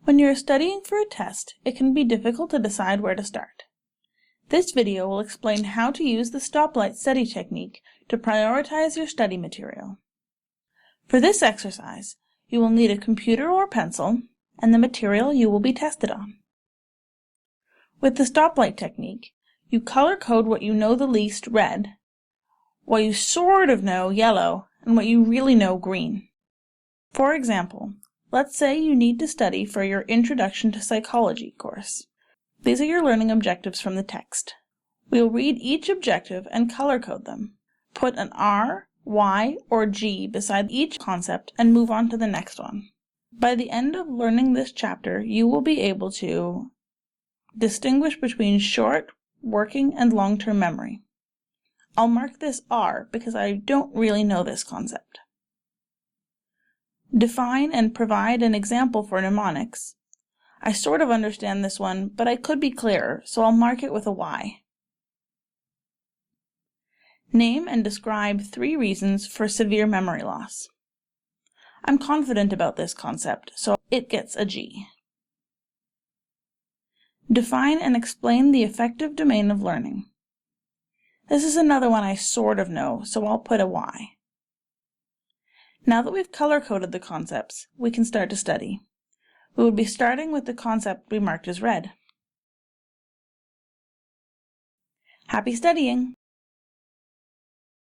When you're studying for a test, it can be difficult to decide where to start. This video will explain how to use the stoplight study technique to prioritize your study material. For this exercise, you will need a computer or pencil and the material you will be tested on. With the stoplight technique, you color code what you know the least, red, what you sort of know, yellow, and what you really know, green. For example, let's say you need to study for your Introduction to Psychology course. These are your learning objectives from the text. We'll read each objective and color code them. Put an R, Y, or G beside each concept and move on to the next one. By the end of learning this chapter, you will be able to distinguish between short, working, and long-term memory. I'll mark this R because I don't really know this concept. Define and provide an example for mnemonics. I sort of understand this one, but I could be clearer, so I'll mark it with a Y. Name and describe 3 reasons for severe memory loss. I'm confident about this concept, so it gets a G. Define and explain the effective domain of learning. This is another one I sort of know, so I'll put a Y. Now that we've color-coded the concepts, we can start to study. We would be starting with the concept we marked as red. Happy studying!